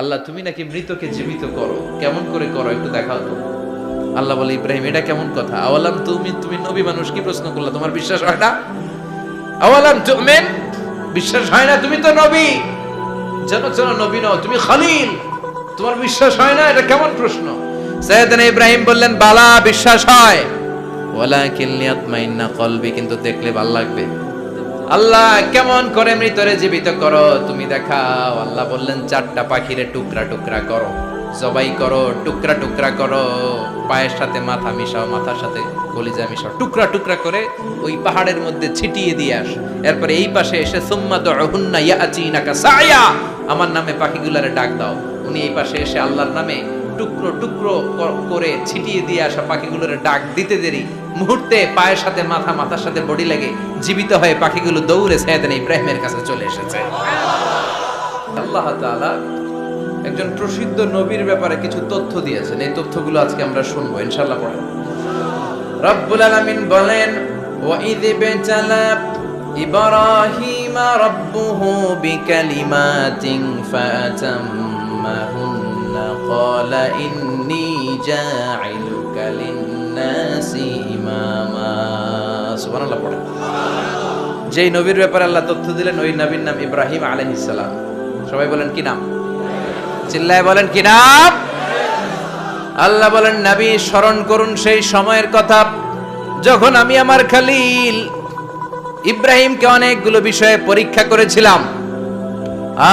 আল্লাহ তুমি নাকি মৃতকে জীবিত করো, কেমন করে করো একটু দেখাও তো। আল্লাহ বলে ইব্রাহিম এটা কেমন কথা, আওয়ালাম তুমি নবী মানুষ কি প্রশ্ন করলা, তোমার বিশ্বাস হয় না? আওয়ালাম তুমিন, বিশ্বাস হয় না? তুমি তো নবী, জানো নবী নও, তুমি খলিল, তোমার বিশ্বাস হয় না? এটা কেমন প্রশ্ন? সাইয়েদনা ইব্রাহিম বললেন বালা, বিশ্বাস হয়, ওয়ালাকিন লিয়াতমাইন্না কলবি, কিন্তু দেখলে ভালো লাগবে। আল্লাহ কেমন করে মৃতরে জীবিত করো তুমি দেখাও। আল্লাহ বললেন চারটা পাখিরে টুকরা টুকরা করো, জবাই করো, টুকরা টুকরা করো, পায়ের সাথে মাথা মিশাও, মাথার সাথে কলিজা মিশাও, টুকরা টুকরা করে ওই পাহাড়ের মধ্যে ছিটিয়ে দিয়ে আস। এরপরে এই পাশে এসে সুম্মা দুহুন্না ইয়াতিনাকা সায়া, আমার নামে পাখিগুলারে ডাক দাও। উনি এই পাশে এসে আল্লাহর নামে টুকরো টুকরো করে ছিটিয়ে দিয়ে আসা পাখিগুলোর ডাক দিতে দেরি মুহূর্তে পায়ের সাথে মাথা, মাথার সাথে বডি লেগে জীবিত হয়ে পাখিগুলো দৌড়ে সাইয়েদনা ইব্রাহিমের কাছে চলে এসেছে। আল্লাহ তাআলা একজন প্রসিদ্ধ নবীর ব্যাপারে কিছু তথ্য দিয়েছেন, এই তথ্যগুলো আজকে আমরা শুনবো ইনশাআল্লাহ। পড়েন। রব্বুল আলামিন বলেন ওয়া ইয বিতালা ইব্রাহিমা রাব্বুহু বিকালিমাতিন ফাতাম্মাহুন قال إني جاعلك للناس إماما সুবহানাল্লাহ। পড়েন। যেই নবীর ব্যাপারে আল্লাহ তথ্য দিলেন ওই নবীর নাম ইব্রাহিম আলাইহিস সালাম। সবাই বলেন কি নাম? চিল্লায় বলেন কি নাম? আল্লাহ বলেন নবী স্মরণ করুন সেই সময়ের কথা যখন আমি আমার খলিল ইব্রাহিমকে অনেকগুলো বিষয়ে পরীক্ষা করেছিলাম,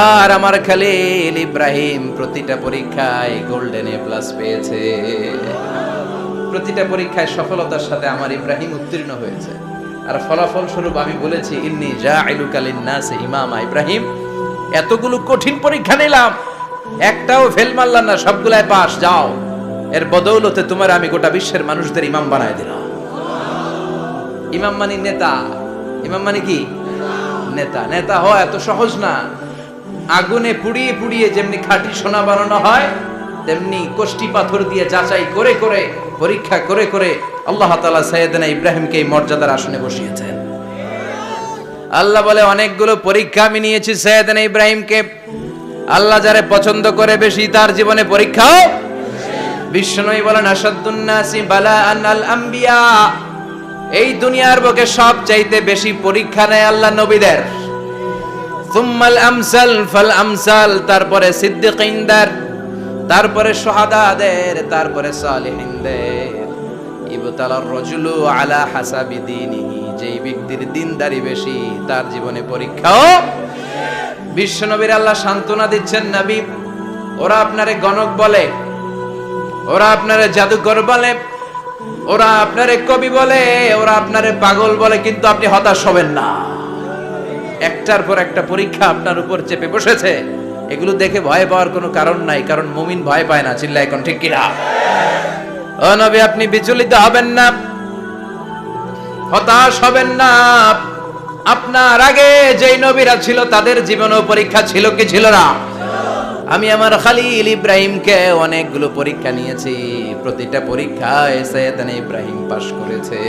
আর আমার খলিল ইব্রাহিম প্রতিটা পরীক্ষায় গোল্ডেন এ প্লাস পেয়েছে। প্রতিটা পরীক্ষায় সফলতার সাথে আমার ইব্রাহিম উত্তীর্ণ হয়েছে। আর ফলাফল স্বরূপ আমি বলেছি ইন্নী জাইলুকা লিন-নাসি ইমামা। ইব্রাহিম এতগুলো কঠিন পরীক্ষা নিলাম, একটাও ফেল মারলাম না, সবগুলাই পাস। যাও, এর বদৌলতে তোমার আমি গোটা বিশ্বের মানুষদের ইমাম বানায় দিলাম। ইমাম মানে নেতা। ইমাম মানে কি? নেতা। নেতা হওয়া এত সহজ না। আগুনে পুড়িয়ে পুড়িয়ে যেমনি খাঁটি সোনা বানানো হয়, তেমনি কষ্টি পাথর দিয়ে যাচাই করে করে পরীক্ষা করে করে আল্লাহ তাআলা সাইয়েদনা ইব্রাহিমকে এই মর্যাদার আসনে বসিয়েছেন। আল্লাহ বলে অনেকগুলো পরীক্ষা আমি নিয়েছি সাইয়েদনা ইব্রাহিমকে। আল্লাহ যারে পছন্দ করে বেশি তার জীবনে পরীক্ষাও। বিশ্বনবী বলেন আশাদ্দুন নাসি বালাআন আল আম্বিয়া। এই দুনিয়ার বুকে সবচাইতে বেশি পরীক্ষা নেয় আল্লাহ নবীদের। সুম্মাল আমসাল ফাল আমসাল, তারপরে সিদ্দিকিনদের, তারপরে শুহাদাদের, তারপরে সালিহিনদের। ইবতালার রাজুলু আলা হাসাবি দীনিহি, যেই ব্যক্তির দিনদারি বেশি তার জীবনে পরীক্ষাও। বিশ্বনবীর আল্লাহ সান্ত্বনা দিচ্ছেন নবী, ওরা আপনারে গণক বলে, ওরা আপনারে জাদুকর বলে, ওরা আপনারে কবি বলে, ওরা আপনারে পাগল বলে, কিন্তু আপনি হতাশ হবেন না। একটার পর একটা পরীক্ষা আপনার উপর চেপে বসেছে, এগুলো দেখে ভয় পাওয়ার কোনো কারণ নাই, কারণ মুমিন ভয় পায় না। চিল্লায় এখন ঠিক কিনা? ও নবী আপনি বিচলিত হবেন না, হতাশ হবেন না। আপনার আগে যেই নবীরা ছিল তাদের জীবনেও পরীক্ষা ছিল কি ছিল না? আমি আমার খলিল ইব্রাহিমকে অনেকগুলো পরীক্ষা নিয়েছি, প্রতিটা পরীক্ষায় সাইয়েদনা ইব্রাহিম পাশ করেছে।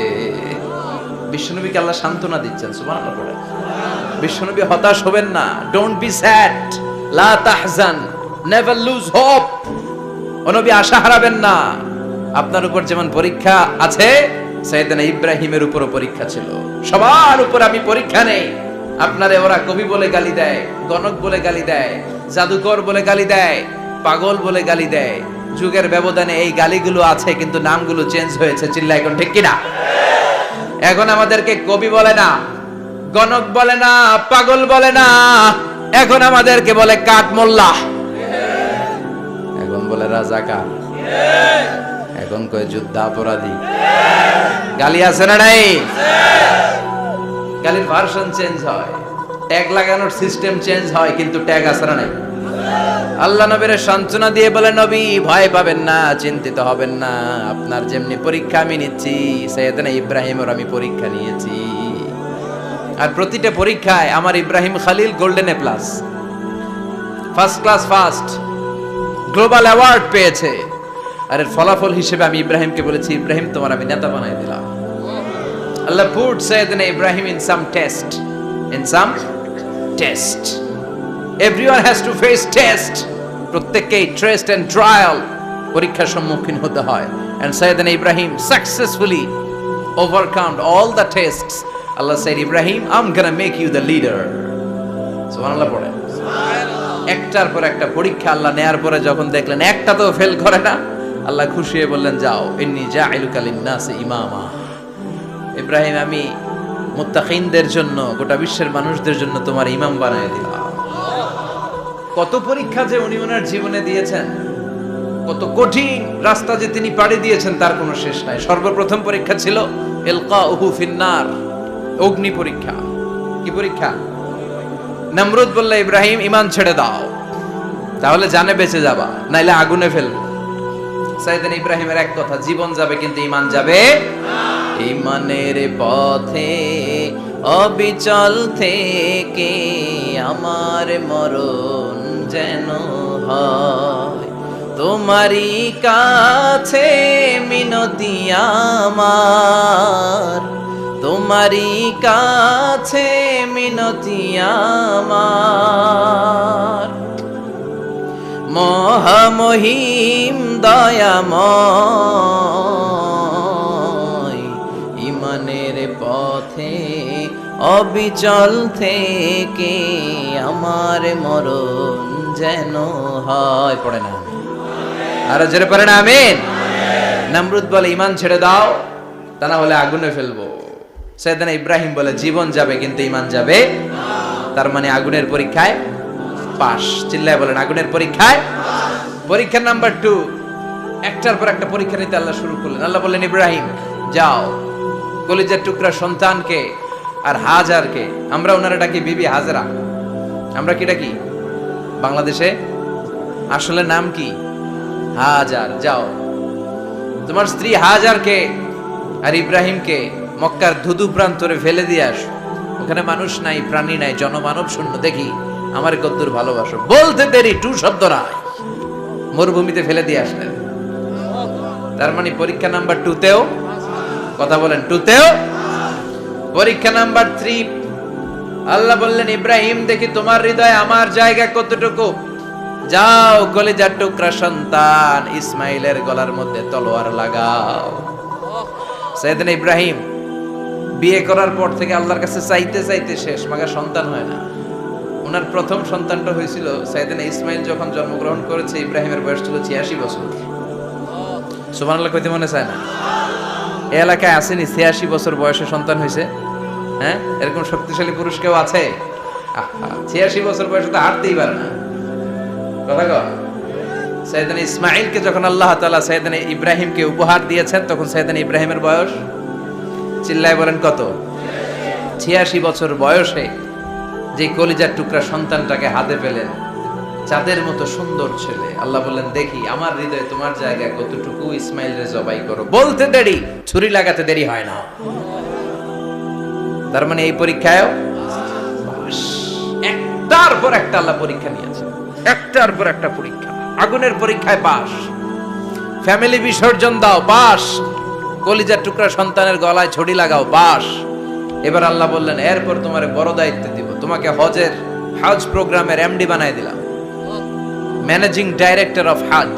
বিশ্বনবীকে আল্লাহ সান্ত্বনা দিচ্ছেন। সুবহানাল্লাহ। পড়ে। বিশ্বনবী হতাশ হবেন না। ডোন্ট বি স্যাড, লা তাহজান, নেভার লুজ হোপ। ও নবী আশা হারাবেন না। আপনার উপর যেমন পরীক্ষা আছে, সাইয়েদনা ইব্রাহিমের উপরও পরীক্ষা ছিল। সবার উপর আমি পরীক্ষা নেই। আপনারে ওরা কবি বলে গালি দেয়, গণক বলে গালি দেয়, জাদুকর বলে গালি দেয়, পাগল বলে গালি দেয়। যুগের ব্যবধানে এই গালিগুলো আছে, কিন্তু নামগুলো চেঞ্জ হয়েছে। চিল্লা এখন ঠিক কিনা? এখন আমাদেরকে কবি বলে না, গণক বলে না, পাগল বলে না, এখন আমাদেরকে বলে কাঠ মোল্লা, এখন বলে রাজাকার, এখন কয় যুদ্ধাপরাধী। গালি আছে না নাই? গালির ভার্সন চেঞ্জ হয়, ট্যাগ লাগানোর সিস্টেম চেঞ্জ হয়, কিন্তু ট্যাগ আছে না নাই? আল্লাহ নবীর সান্ত্বনা দিয়ে বলে নবী ভয় পাবেন না, চিন্তিত হবেন না। আপনার যেমনি পরীক্ষা আমি নিচ্ছি, সাইয়েদনা ইব্রাহিমের আমি পরীক্ষা নিয়েছি। আর প্রতিটা পরীক্ষায় আমার Ibrahim Khalil golden A plus, first class first, global award পেয়েছে। আর এর ফলাফল হিসেবে আমি ইব্রাহিমকে বলেছি ইব্রাহিম তোমার আমি নেতা বানাই দিলাম। আল্লাহ put Sayyidina Ibrahim in some test, in some test. Everyone has to face test. প্রত্যেককেই টেস্ট এন্ড ট্রায়াল, পরীক্ষার সম্মুখীন হতে হয়। এন্ড সাইয়েদনা ইব্রাহিম successfully overcome all the tests. Allah said, Ibrahim, I'm gonna make you the leader. সুবহানাল্লাহ পড়ে। একটার পর একটা পরীক্ষা আল্লাহ নেয়ার পরে যখন দেখলেন একটা তো ফেল করে না, আল্লাহ খুশি হয়ে বললেন, যাও, ইন্নী জাইলুকা লিন-নাসি ইমামা। ইব্রাহিম, আমি মুত্তাকিনদের জন্য, গোটা বিশ্বের মানুষদের জন্য তোমার ইমাম বানায় দিলাম। কত পরীক্ষা যে উনি ওনার জীবনে দিয়েছেন, কত কঠিন রাস্তা যে তিনি পাড়ি দিয়েছেন তার কোনো শেষ নাই। সর্বপ্রথম পরীক্ষা ছিল ইলকাউহু ফিন্নার, অগ্নি পরীক্ষা। কি পরীক্ষা? নমরুদ বলল, ইব্রাহিম ঈমান ছেড়ে দাও, তাহলে জানে বেঁচে যাবা, নাইলে আগুনে ফেলবো। সাইয়েদনা ইব্রাহিমের এক কথা, জীবন যাবে কিন্তু ঈমান যাবে না। ঈমানের পথে অবিচল থেকে আমার মরণ যেন হয়, তোমারই কাছে মিনতি আমার, তোমারই কাছে মিনতি আমার। মহামহিম দয়াময়, ঈমানের পথে অবিচল থেকে আমার মরণ যেন হয়। পড়ে না আরো জোরে পড়ে না আমিন। নমরুদ বলে, ঈমান ছেড়ে দাও, তা না হলে আগুনে ফেলবো। সাইয়েদনা ইব্রাহিম বলে, জীবন যাবে কিন্তু ঈমান যাবে না। তার মানে আগুনের পরীক্ষায় পাস। চিল্লায় বলেন, আগুনের পরীক্ষায়। পরীক্ষা নাম্বার 2, একটার পর একটা পরীক্ষা নিতে আল্লাহ শুরু করলেন। আল্লাহ বললেন, ইব্রাহিম যাও, কলিজার টুকরা সন্তানকে আর হাজারকে, আমরা ওনারা ডাকি বিবি হাজরা, আমরা কি ডাকি বাংলাদেশে, আসলে নাম কি হাজার, যাও তোমার স্ত্রী হাজারকে আর ইব্রাহিমকে মক্কার ধুধু প্রান্তরে ফেলে দিয়ে আসো। ওখানে মানুষ নাই, প্রাণী নাই, জনমানব শূন্য, দেখি আমার কদ্দুর ভালোবাসো। বলতে দেরি, টু শব্দ নাই, মরুভূমিতে ফেলে দিয়ে আসলেন। তার মানে পরীক্ষা নাম্বার 2তেও, কথা বলেন, 2তেও। পরীক্ষা নাম্বার 3, আল্লাহ বললেন, ইব্রাহিম দেখি তোমার হৃদয়ে আমার জায়গা কতটুকু, যাও কলিজার টুকরা সন্তান ইসমাইলের গলার মধ্যে তলোয়ার লাগাও। সাইয়েদনা ইব্রাহিম বিয়ে করার পর থেকে আল্লাহর কাছে চাইতে চাইতে শেষ, মাগা সন্তান হয় না। ওনার প্রথম সন্তানটা হয়েছিল সাইয়েদনা ইসমাইল যখন জন্মগ্রহণ করেছে, ইব্রাহিমের বয়স ছিল 86 বছর। সুবহানাল্লাহ কইতে মনে চায় না? এই এলাকায় আসেনি 86 বছর বয়সে সন্তান হয়েছে? হ্যাঁ, এরকম শক্তিশালী পুরুষ কেউ আছে? 86 বছর বয়সে তো হাঁটতেই পারে না। কথা কও। সাইয়েদনা ইসমাইলকে যখন আল্লাহ তাআলা সাইয়েদনা ইব্রাহিমকে উপহার দিয়েছেন, তখন সাইয়েদনা ইব্রাহিমের বয়স, চিল্লায় বলেন কত? 86 বছর বয়সে যে কলিজার টুকরা সন্তানটাকে হাতে পেলেন, চাঁদের মতো সুন্দর ছেলে। আল্লাহ বললেন, দেখি আমার হৃদয়ে তোমার জায়গা কতটুকু, ইসমাইলরে জবাই করো। বলতে দেরি, ছুরি লাগাতে দেরি হয় না। তার মানে এই পরীক্ষায়ও পাস। একটার পর একটা আল্লাহ পরীক্ষা নিয়েছে, একটার পর একটা পরীক্ষা। আগুনের পরীক্ষায় পাস, ফ্যামিলি বিসর্জন দাও, পাস। কলিজার টুকরা সন্তানের গলায় ছড়ি লাগাও, পাস। এবার আল্লাহ বললেন, এরপর তোমার বড় দায়িত্ব দিব, তোমাকে হজ প্রোগ্রামের এমডি বানাই দিলাম, ম্যানেজিং ডাইরেক্টর অফ হজ।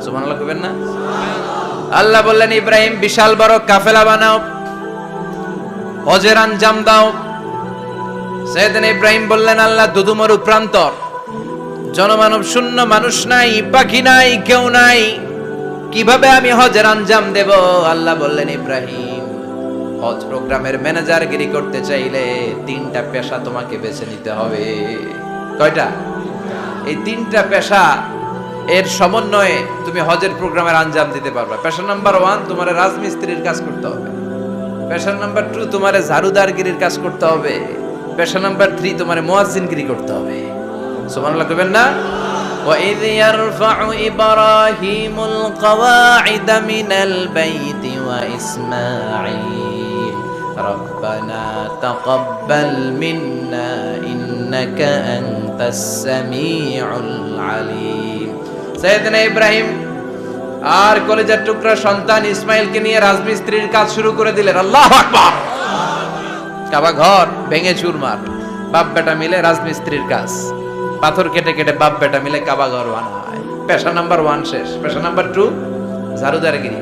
সুবহানাল্লাহ কইবেন না? আল্লাহ বললেন, ইব্রাহিম বিশাল বড় কাফেলা বানাও, হজের আঞ্জাম দাও। সাইয়েদনা ইব্রাহিম বললেন, আল্লাহ দুদুমরু প্রান্তর, জনমানব শূন্য, মানুষ নাই, পাখি নাই, কেউ নাই, কিভাবে আমি হজের আঞ্জাম দেব? আল্লাহ বললেন, ইব্রাহিম হজ প্রোগ্রামের ম্যানেজারগিরি করতে চাইলে 3টা পেশা তোমাকে বেছে নিতে হবে। কয়টা? এই 3টা পেশা এর সমন্বয়ে তুমি হজের প্রোগ্রামের আঞ্জাম দিতে পারবে। পেশা নাম্বার 1, তোমার রাজমিস্ত্রির কাজ করতে হবে। পেশা নাম্বার 2, তোমার ঝাড়ুদারগিরির কাজ করতে হবে। পেশা নাম্বার 3, তোমার মুয়াজ্জিনগিরি করতে হবে। সুবহানাল্লাহ কইবেন না? وَإِذْ يَرْفَعُ إِبْرَاهِيمُ الْقَوَاعِدَ مِنَ الْبَيْتِ وَإِسْمَاعِيلُ رَبَّنَا تَقَبَّلْ مِنَّا إِنَّكَ أَنْتَ السَّمِيعُ الْعَلِيمُ। সাইয়েদনা ইব্রাহিম আর কলিজার টুকরা সন্তান ইসমাইলকে নিয়ে রাজমিস্ত্রির কাজ শুরু করে দিলেন। আল্লাহু আকবার। কাবা ঘর ভেঙে চুরমার, বাপ বেটা মিলে রাজমিস্ত্রির কাজ। পাথর কেটে কেটে বাপ বেটা মিলে কাবা ঘর বানায়। পেশা নাম্বার 1 শেষ। পেশা নাম্বার 2 ঝাড়ুদারগিরি।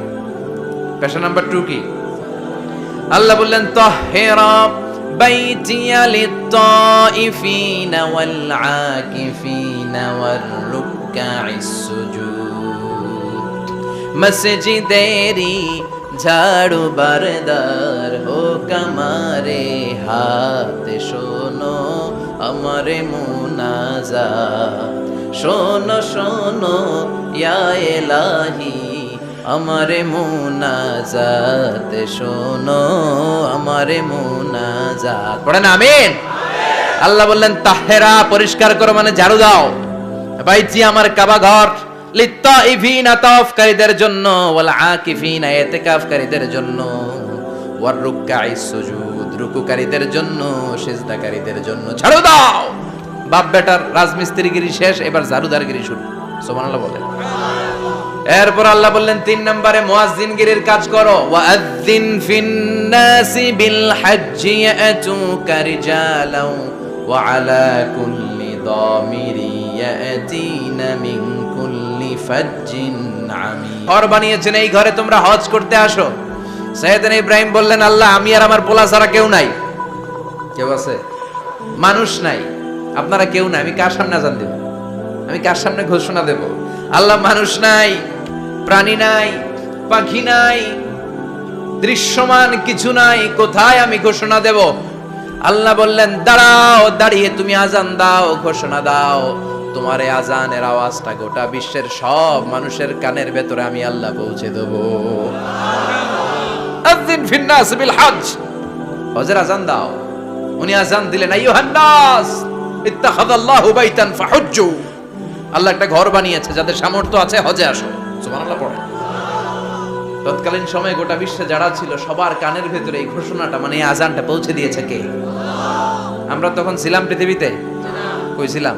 পেশা নাম্বার 2 কি? আল্লাহ বললেন তাহহিরা বাইতিয়া লিত-তাইফিনা ওয়াল আকিফিনা ওয়ার রুকআইস সুজুদ। মসজিদেরি ঝাড়ু বারদার হোক আমারে হাত, শোনো আমারে মুনাজাত। শোনো শোনো ইয়া ইলাহি আমারে মুনাজাত, শোনো আমারে মুনাজাত। পড়েন আমিন। আল্লাহ বললেন তাহেরা পরিষ্কার করো মানে ঝাড়ু দাও। বাইজি আমার কাবা ঘর, লিত্তাইফিনা তাওয়াফকারীদের জন্য, ওয়াল আকিফিনা ইতিকাফকারীদের জন্য, ওয়ার রুকআইস সুজুদ রুকুকারীদের জন্য, সিজদাকারীদের জন্য। ঝাড়ু দাও। বাপ বেটার রাজমিস্ত্রিগিরি শেষ, এবার ঝাড়ুদারগিরি শুরু। সুবহানাল্লাহ বলেন। এরপর আল্লাহ বললেন 3 নম্বরে মুয়াজ্জিনগিরির কাজ করো। ওয়াআযিন ফিন-নাসি বিল-হাজ্জি ইয়াতুকা রিজালাও ওয়া আলা কুল্লি দামিরি ইয়াতিনা মিন কুল্লি ফাজ্জিন আমিক। ঘর বানিয়েছেন, এই ঘরে তোমরা হজ করতে আসো। সাইয়েদনা ইব্রাহিম বললেন আল্লাহ আমি আর আমার পোলা ছাড়া কেউ নাই। কেউ আছে? মানুষ নাই, আপনারা কেউ নাই, আমি কার সামনে আযান দেব? আমি কার সামনে ঘোষণা দেব? আল্লাহ মানুষ নাই, প্রাণী নাই, পাখি নাই, দৃশ্যমান কিছু নাই, কোথায় আমি ঘোষণা দেব? আল্লাহ বললেন দাঁড়াও, দাঁড়িয়ে তুমি আজান দাও, ঘোষণা দাও। তোমার এই আজানের আওয়াজটা গোটা বিশ্বের সব মানুষের কানের ভেতরে আমি আল্লাহ পৌঁছে দেব। আযিন ফিন-নাস বিল-হজ্জ, হজের আজান দাও। উনি আজান দিলেন আইয়ুহান নাস ইত্তাখাযাল্লাহু বাইতান ফাহুজ্জু। আল্লাহ একটা ঘর বানিয়েছে, যাদের সামর্থ্য আছে হজে আসো। সুবহানাল্লাহ পড়ে। তৎকালীন সময়ে গোটা বিশ্বে যারা ছিল সবার কানের ভেতরে এই ঘোষণাটা মানে এই আজানটা পৌঁছে দিয়েছে কে? আমরা তখন ছিলাম পৃথিবীতে? কই ছিলাম?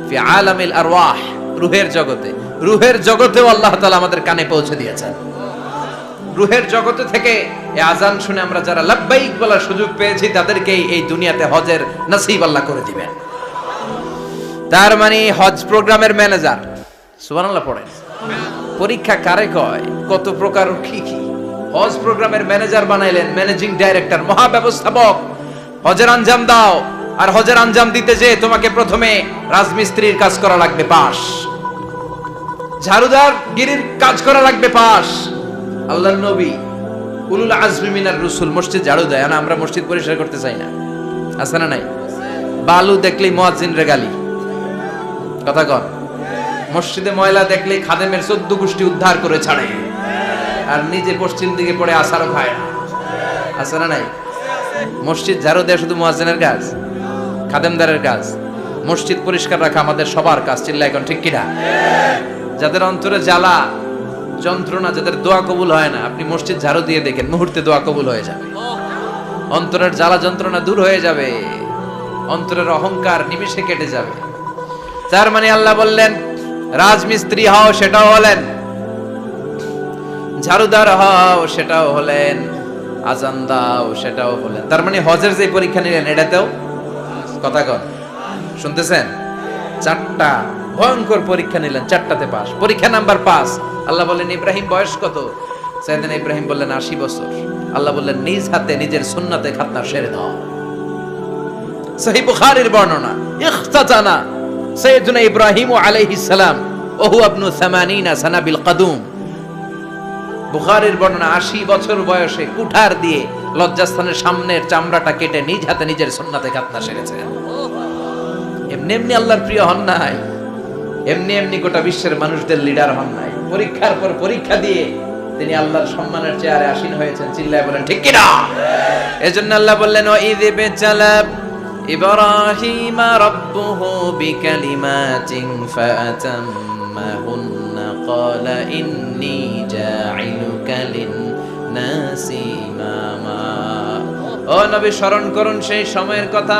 ফি আলামিল আরওয়াহ, রূহের জগতে। রূহের জগতেও আল্লাহ তাআলা আমাদের কানে পৌঁছে দিয়েছেন। রূহের জগতে থেকে এই আজান শুনে আমরা যারা লাব্বাইক বলার সুযোগ পেয়েছি তাদেরকে এই দুনিয়াতে হজের নসিব আল্লাহ করে দিবেন। তার মানে হজ প্রোগ্রামের ম্যানেজার। সুবহানাল্লাহ পড়েন। পরীক্ষা কারে কয়? কত প্রকার কি কি। হজ প্রোগ্রামের ম্যানেজার বানাইলেন, ম্যানেজিং ডাইরেক্টর, মহাব্যবস্থাপক। হজের আঞ্জাম দাও, আর হজের আঞ্জাম দিতে যে তোমাকে প্রথমে রাজমিস্ত্রির কাজ করা লাগবে পাস, ঝাড়ুদার গিরির কাজ করা লাগবে পাস। আল্লাহর নবী উলুল আজমি মিনার রাসূল মসজিদ ঝাড়ু দেয় না, আমরা মসজিদ পরিষ্কার করতে চাই না। আছে না নাই? বালু দেখলেই মুয়াজ্জিনরে গালি। কথা কন। মসজিদে ময়লা দেখলেই খাদেমের 14 গোষ্ঠী উদ্ধার করে ছাড়ে, আর নিজে পশ্চিম দিকে পড়ে আসারও খায় না। আছে না নাই? মসজিদ ঝাড়ু দেয়া শুধু মুয়াজ্জিনের কাজ? খাদেমদারের কাজ? মসজিদ পরিষ্কার রাখা আমাদের সবার কাজ। চিল্লা এখন ঠিক কিনা? যাদের অন্তরে জ্বালা যন্ত্রণা, যাদের দোয়া কবুল হয় না, আপনি মসজিদ ঝাড়ু দিয়ে দেখেন মুহূর্তে দোয়া কবুল হয়ে যাবে। অন্তরের জ্বালা যন্ত্রণা দূর হয়ে যাবে, অন্তরের অহংকার নিমিষে কেটে যাবে। তার মানে আল্লাহ বললেন রাজমিস্ত্রি হও, সেটাও হলেন। ঝাড়ুদার হও, সেটাও হলেন। আজান দাও, সেটাও হলেন। তার মানে হজের যে পরীক্ষা নিলেন এটাতেও কথা কন, শুনতেছেন? 4টা ভয়ঙ্কর পরীক্ষা নিলেন, 4টাতে পাস। পরীক্ষা নাম্বার 5। আল্লাহ বললেন ইব্রাহিম বয়স কত? সাইয়েদনা ইব্রাহিম বললেন 80 বছর। আল্লাহ বললেন নিজ হাতে নিজের সুন্নাতে খাতনা সেরে দাও। সহিহ বুখারীর বর্ণনা, ইখতাতানা সাইয়েদনা ইব্রাহিম আলাইহিস সালাম ওহু ইবনু 80 সানা বিল কদুম। বুখারীর বর্ণনা 80 বছর বয়সে কুঠার দিয়ে লজ্জাস্থানের সামনের চামড়াটা কেটে নিজ হাতে নিজের সুন্নাতে খাতনা সেরেছেন। এমনি এমনি আল্লাহর প্রিয় হন নাই, এমনি এমনি গোটা বিশ্বের মানুষদের লিডার হন নাই। পরীক্ষার পর পরীক্ষা দিয়ে তিনি আল্লাহর সম্মানের চেয়ারে আসীন হয়েছেন। চিল্লায় বলেন ঠিক কিনা? এজন্য আল্লাহ বললেন ওয়াইদ বিতালা ইব্রাহিম রাব্বুহু বিকালিমাতিন ফাআতাম্মাহুন্না ক্বালা ইন্নী জাঈলুকা লিন-নাসি ইমামা। ও নবী স্মরণ করুন সেই সময়ের কথা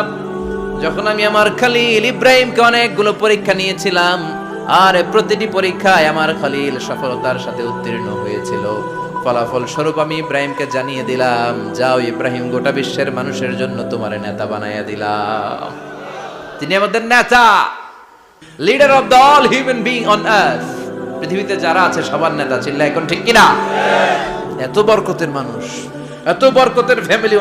যখন আমি আমার খলিল ইব্রাহিমকে অনেকগুলো পরীক্ষা নিয়েছিলাম, আর প্রতিটি পরীক্ষায় আমার খলিল সফলতার সাথে উত্তীর্ণ হয়েছিল। ফলাফল স্বরূপ আমি ইব্রাহিমকে জানিয়ে দিলাম, যাও ইব্রাহিম, গোটা বিশ্বের মানুষের জন্য তোমার নেতা বানাইয়া দিলাম। তিনি আমাদের নেতা, leader of the all human being on earth. পৃথিবীতে যারা আছে সবার নেতা, চিল্লায় এখন ঠিক কিনা? এত বরকতের মানুষ, এত বরকতের ফ্যামিলি,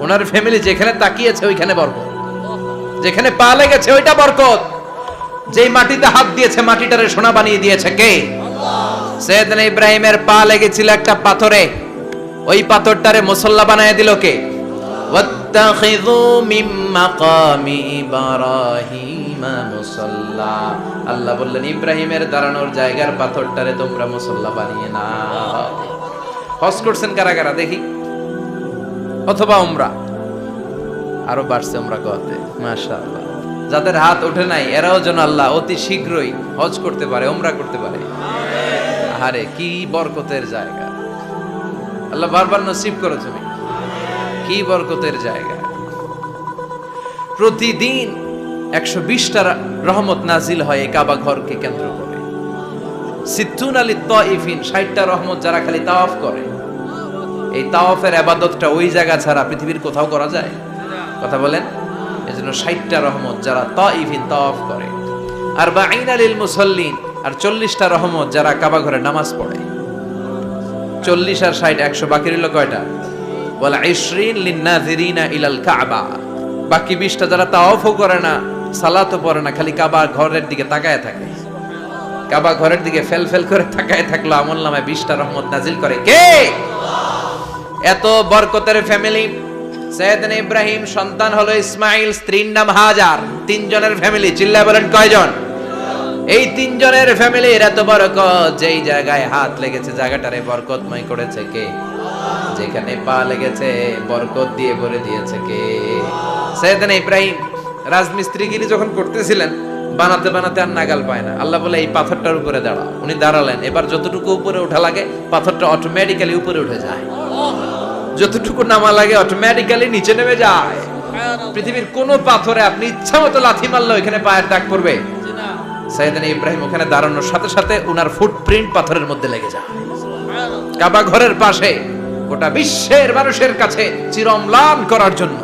ওনার ফ্যামিলি যেখানে তাকিয়েছে ওইখানে বরকত, যেখানে পা লেগেছে ওইটা বরকত। যেই মাটিতে হাত দিয়েছে মাটিটারে সোনা বানিয়ে দিয়েছে কে? সৈয়দনা ইব্রাহিমের পা লেগেছিল একটা পাথরে, ওই পাথরটারে মুসল্লা বানায় দিল কে? ওয়াত্তাখিযু মিন মাকামি ইব্রাহিমা মুসাল্লা। আল্লাহ বললেন ইব্রাহিমের দাঁড়ানোর জায়গার পাথরটারে তোমরা মুসল্লা বানিয়ে নাও। হজ করছেন কারা কারা দেখি, অথবা উমরা? আরো বাড়ছে উমরা করতে, মাশাআল্লাহ। যাদের হাত ওঠে নাই এরাও যেন আল্লাহ অতি শীঘ্রই হজ করতে পারে, উমরা করতে পারে। আরে কি বরকতের জায়গা, আল্লাহ বারবার নসিব করো তুমি, কি বরকতের জায়গা। প্রতিদিন 120টা রহমত নাজিল হয় এই কাবা ঘরকে কেন্দ্র করে। সিত্তুন আলী তাইফিন, 60টা রহমত যারা খালি তাওয়াফ করে। এই তাওয়াফের ইবাদতটা ওই জায়গা ছাড়া পৃথিবীর কোথাও করা যায়? কথা বলেন। এজন্য 60টা রহমত যারা তাইফিন তাওয়াফ করে, আর 40 লিল মুসাল্লিন, আর 40টা রহমত যারা কাবা ঘরে নামাজ পড়ে। 40 আর 60 100, বাকি রইল কয়টা? বলা 20 লিন নাযিরিনা ইলাল কাবা। বাকি 20টা যারা তাওয়াফও করে না, সালাতও পড়ে না, খালি কাবা ঘরের দিকে তাকায় থাকে। কাবা ঘরের দিকে ফেল ফেল করে তাকায় থাকলো, আমলনামায় 20টা রহমত নাজিল করে কে? এত বরকতের ফ্যামিলি। সৈয়দনা ইব্রাহিম সন্তান হলো ইসমাইল, স্ত্রীর নাম হাজার। 3 জনের ফ্যামিলি, চিল্লায় বলেন কয়জন? এই 3 জনের ফ্যামিলির এত বরকত, যেই জায়গায় হাত লেগেছে জায়গাটারে বরকতময় করেছে কে? যেখানে পা লেগেছে বরকত দিয়ে ভরে দিয়েছে কে? সৈয়দনা ইব্রাহিম রাজমিস্ত্রিগিরি যখন করতেছিলেন, বানাতে বানাতে আর নাগাল পায় না। আল্লাহ বলে এই পাথরটার উপরে দাঁড়াও। উনি দাঁড়ালেন, এবার যতটুকু উপরে ওঠা লাগে পাথরটা অটোমেটিক্যালি উপরে উঠে যায়, যতটুকু নামা লাগে অটোমেটিক্যালি নিচে নেমে যায়। পৃথিবীর কোন পাথরে আপনি ইচ্ছা মতো লাথি মারলে এখানে পায়ের দাগ পড়বে? সৈয়দনা ইব্রাহিম ওখানে দাঁড়ানোর সাথে সাথে উনার ফুটপ্রিন্ট পাথরের মধ্যে লেগে যায়। কাবা ঘরের পাশে গোটা বিশ্বের মানুষের কাছে চিরম্লান করার জন্য,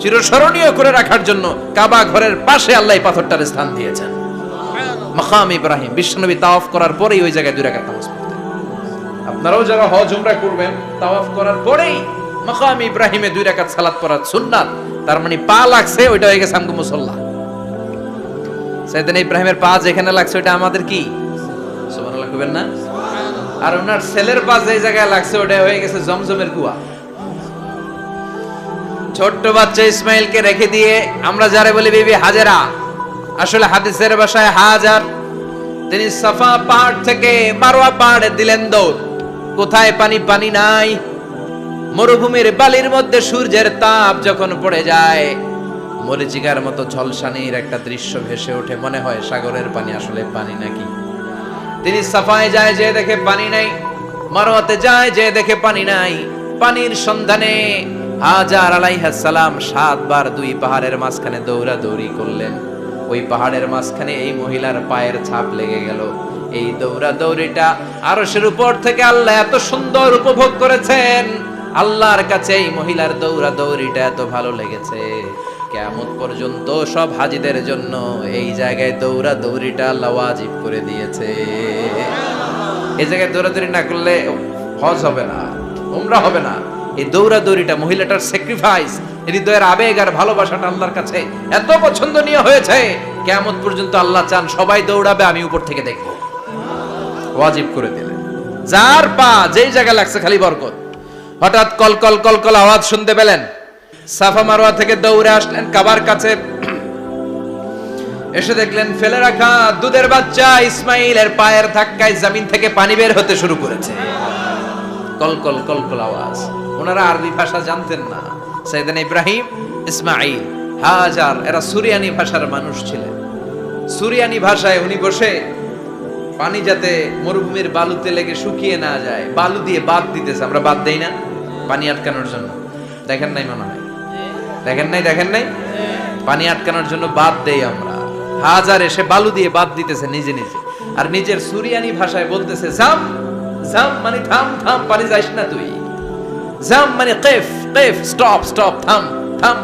চিরস্মরণীয় করে রাখার জন্য কাবা ঘরের পাশে আল্লাহ এই পাথরটার স্থান দিয়েছেন। মাকাম ইব্রাহিম, বিশ্বনবী তাওয়াফ করার পরেই ওই জায়গায় 2 রাকাত নামাজ পড়তেন। আপনারাও যারা হজ উমরা করবেন, তাওয়াফ করার পরেই মাকাম ইব্রাহিমে 2 রাকাত সালাত পড়া সুন্নাত। তার মানে পা লাগছে, ওইটা হয়ে গেছে আমগো মুসাল্লা। সৈয়দনা ইব্রাহিমের পা যেখানে লাগছে ওটা আমাদের কি? সুবহানাল্লাহ কইবেন না? আর ওনার ছেলের পা যে জায়গায় লাগছে ওটা হয়ে গেছে জমজমের কুয়া। ছোট্ট বাচ্চা ইসমাইলকে রেখে দিয়ে আমরা যারে বলি বিবি হাজেরা, আসলে হাদিসের ভাষায় হাজার, তিনি সাফা পাহাড় থেকে মারওয়া পাহাড়ে দিলেন দৌড়। কোথায় পানি? পানি নাই। মরুভূমির বালির মধ্যে সূর্যের তাপ যখন পড়ে যায়, মরিচিকার মতো ঝলসানির একটা দৃশ্য ভেসে ওঠে, মনে হয় সাগরের পানি, আসলে পানি নাকি। তিনি সাফায় যায়, যে দেখে পানি নাই। মারওয়াতে যায়, যে দেখে পানি নাই। পানির সন্ধানে হাজার আলাইহিস সালাম 7 বার 2 পাহাড়ের মাঝখানে দৌড়াদৌড়ি করলেন। ওই পাহাড়ের মাঝখানে এই মহিলার পায়ের ছাপ লেগে গেল। এই দৌড়াদৌড়িটা আরশের উপর থেকে আল্লাহ এত সুন্দর উপভোগ করেছেন। আল্লাহর কাছে এই মহিলার দৌড়াদৌড়িটা এত ভালো লেগেছে, কিয়ামত পর্যন্ত সব হাজীদের জন্য এই জায়গায় দৌড়াদৌড়িটা আল্লাহ ওয়াজিব করে দিয়েছে। এই জায়গায় দৌড়াদৌড়ি না করলে হজ হবে না, উমরা হবে না। এই দৌড়াদৌড়িটা, মহিলাটার স্যাক্রিফাইস, হৃদয়ের আবেগ আর ভালোবাসাটা আল্লাহর কাছে এত পছন্দনীয় হয়েছে, কিয়ামত পর্যন্ত আল্লাহ চান সবাই দৌড়াবে, আমি উপর থেকে দেখব। ওয়াজিব করে দিলেন। যার পা যেই জায়গায় লাগছে খালি বরকত। হঠাৎ কলকল কলকল আওয়াজ শুনতে পেলেন। সাফা মারওয়া থেকে দৌড়ে আসলেন কাবার কাছে। এসে দেখলেন ফেলে রাখা দুধের বাচ্চা ইসমাইলের পায়ের ধাক্কায় জমিন থেকে পানি বের হতে শুরু করেছে। কলকল কলকল আওয়াজ। ওনারা আরবি ভাষা জানতেন না। সাইয়েদনা ইব্রাহিম, ইসমাইল, হাজার এরা সুরিয়ানি ভাষার মানুষ ছিলেন। সুরিয়ানি ভাষায় উনি বসে পানি যাতে মরুভূমির বালুতে লেগে শুকিয়ে না যায়, বালু দিয়ে বাঁধ দিতেছে। আমরা বাঁধ দেই না পানি আটকানোর জন্য? দেখেন নাই মনে হয়? দেখেন নাই? পানি আটকানোর জন্য বাঁধ দেই আমরা। হাজার এসে বালু দিয়ে বাঁধ দিতেছে নিজে নিজে, আর নিজের সুরিয়ানি ভাষায় বলতেছে জাম জাম, মানে থাম থাম, পানি যাইস না তুই। জাম মানে কেফ কেফ, স্টপ স্টপ, থাম থাম।